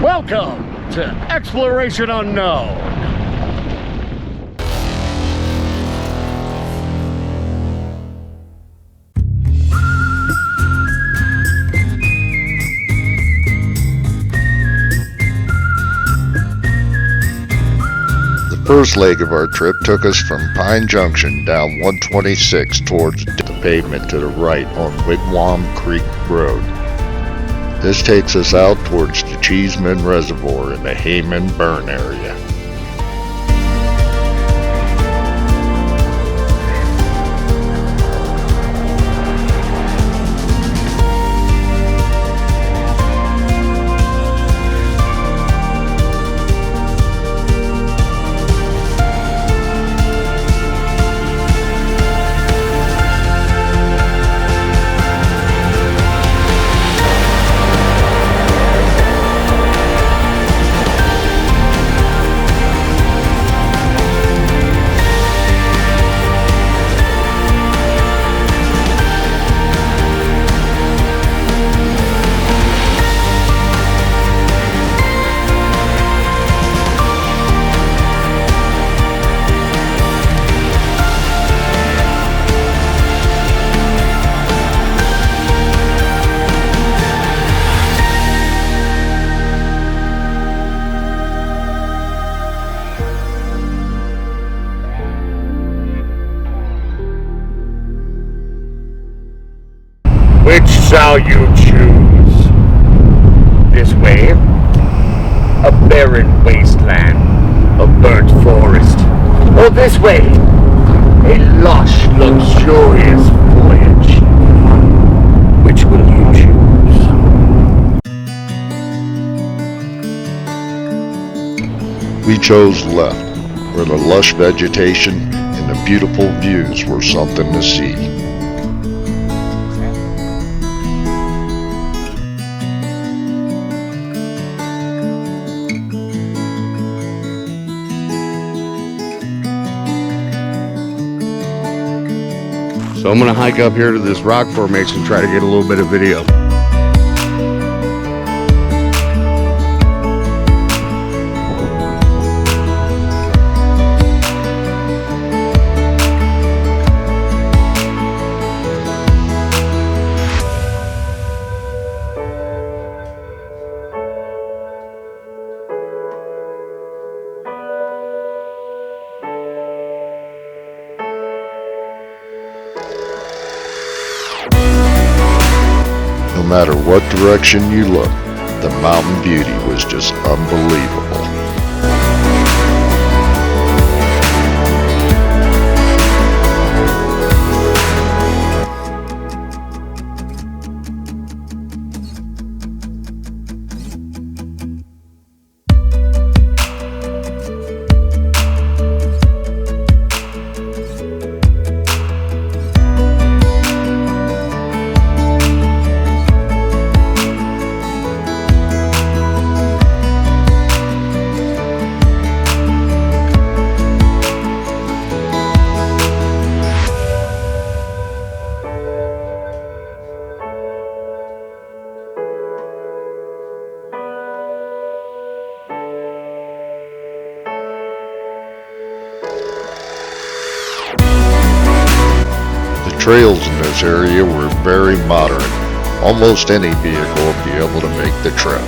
Welcome to Exploration Unknown. The first leg of our trip took us from Pine Junction down 126 towards the pavement to the right on Wigwam Creek Road. This takes us out towards the Cheeseman Reservoir in the Hayman burn area. Which shall you choose? This way, a barren wasteland, a burnt forest, or this way, a lush, luxurious voyage. Which will you choose? We chose left, where the lush vegetation and the beautiful views were something to see. So I'm gonna hike up here to this rock formation and try to get a little bit of video. No matter what direction you look, the mountain beauty was just unbelievable. The trails in this area were very moderate. Almost any vehicle would be able to make the trip.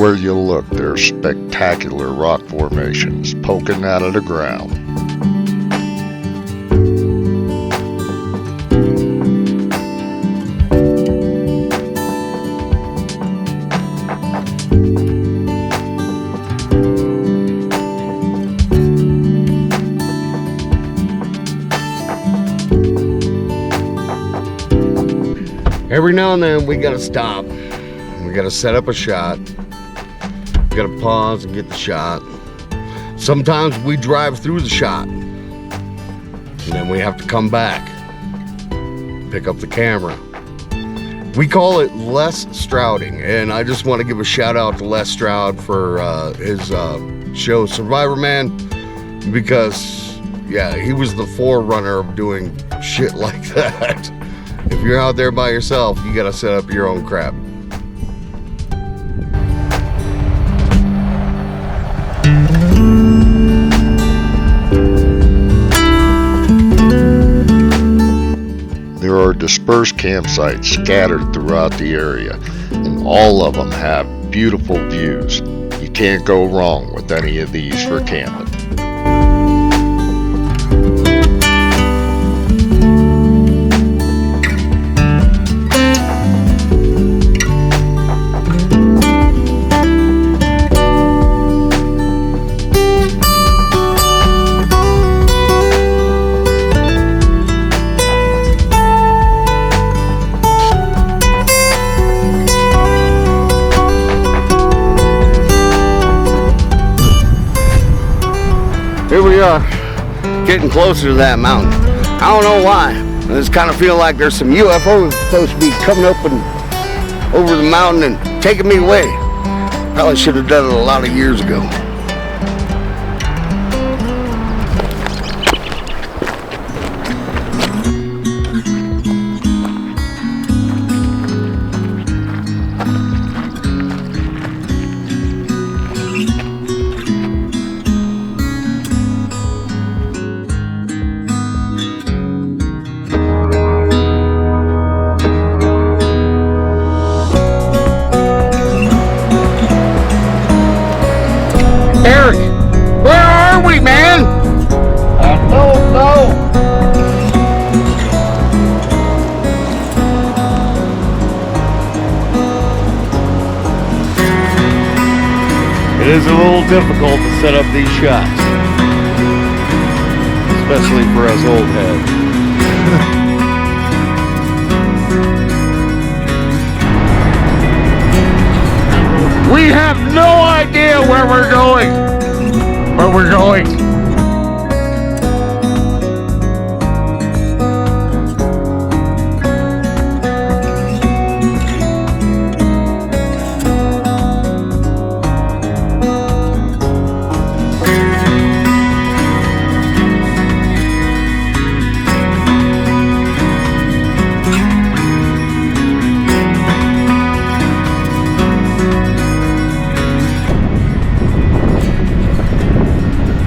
Everywhere you look, there are spectacular rock formations poking out of the ground. Every now and then we gotta stop. We gotta set up a shot. We gotta pause and get the shot. Sometimes we drive through the shot. And then we have to come back. Pick up the camera. We call it Les Strouding. And I just want to give a shout out to Les Stroud for his show Survivor Man. Because, yeah, he was the forerunner of doing shit like that. If you're out there by yourself, you gotta set up your own crap. There are dispersed campsites scattered throughout the area, and all of them have beautiful views. You can't go wrong with any of these for camping. Here we are, getting closer to that mountain. I don't know why. I just kind of feel like there's some UFOs supposed to be coming up and over the mountain and taking me away. Probably should have done it a lot of years ago. Eric, where are we, man? I don't know. It is a little difficult to set up these shots, especially for us old heads. We have no idea where we're going.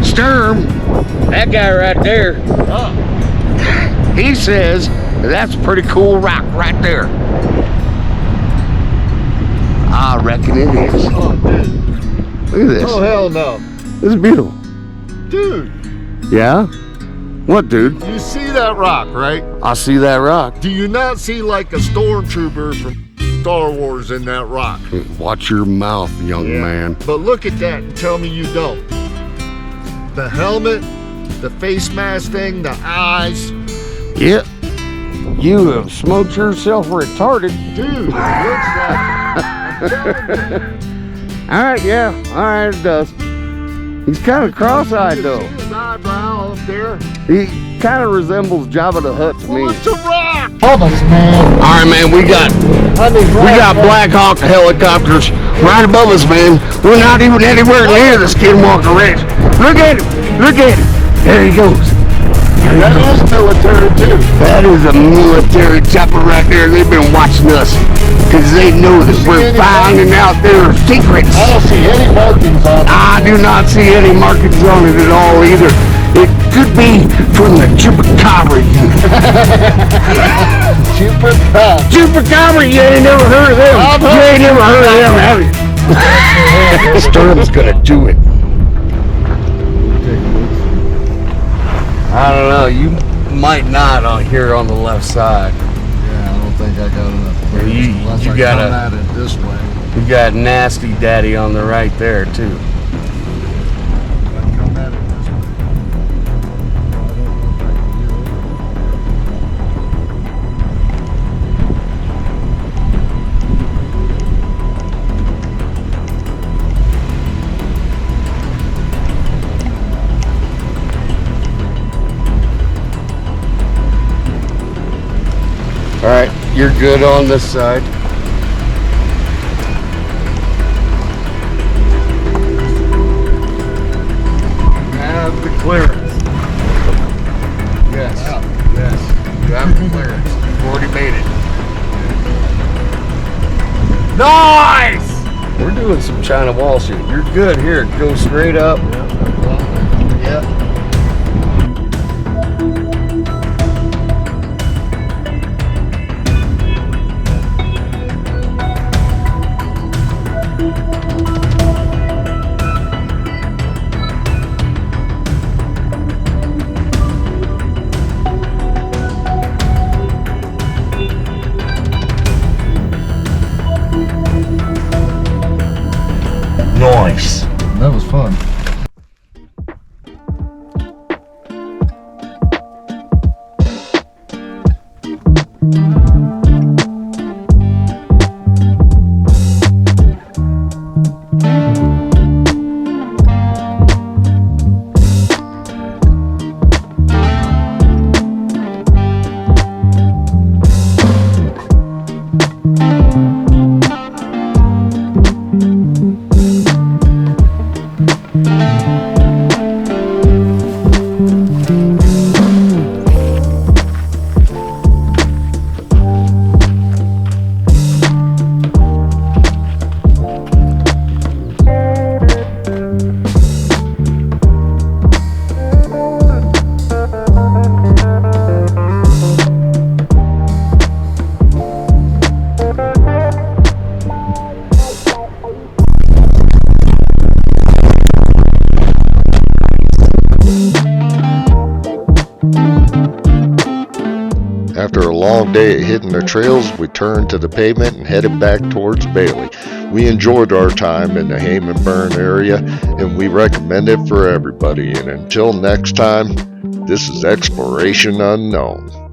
Sturm, that guy right there, he says that's a pretty cool rock right there. I reckon it is. Oh, dude. Look at this. Oh, hell no. This is beautiful. Dude, Yeah? What, dude? you see that rock, right? I see that rock. Do you not see like a stormtrooper from Star Wars in that rock? Watch your mouth, young man. But look at that and tell me you don't. The helmet, the face mask thing, the eyes. Yep. You have smoked yourself retarded. Dude, it looks like I'm telling you. Alright, yeah. Alright, it does. He's kind of cross-eyed, You though. see his eyebrow up there? He kind of resembles Jabba the Hutt to me. Well, it's a rock! Alright, man, we got Black Hawk helicopters right above us, man. We're not even anywhere near the Skinwalker Ranch. Look at him! Look at him! There he goes. That is military too. That is a military chopper right there. They've been watching us because they know that we're finding out their secrets. I don't see any markings on it. I do not see any markings on it at all either. It could be from the Chupacabra. Chupacabra. Chupacabra, you ain't never heard of them. You ain't never heard of them, have you? Sternum's gonna do it. I don't know. You might not on here on the left side. Yeah, I don't think I got enough clearance. Unless you I gotta- come at it this way. You got nasty daddy on the right there too. If I come at it this way. I don't know if I can do it. All right, you're good on this side. Have the clearance. Yes, yes, you have the clearance. You've already made it. Nice! We're doing some China wall shit. You're good here. Go straight up. Yep. Nice. That was fun. After a long day at hitting the trails, we turned to the pavement and headed back towards Bailey. We enjoyed our time in the Hayman Burn area, and we recommend it for everybody. And until next time, this is Exploration Unknown.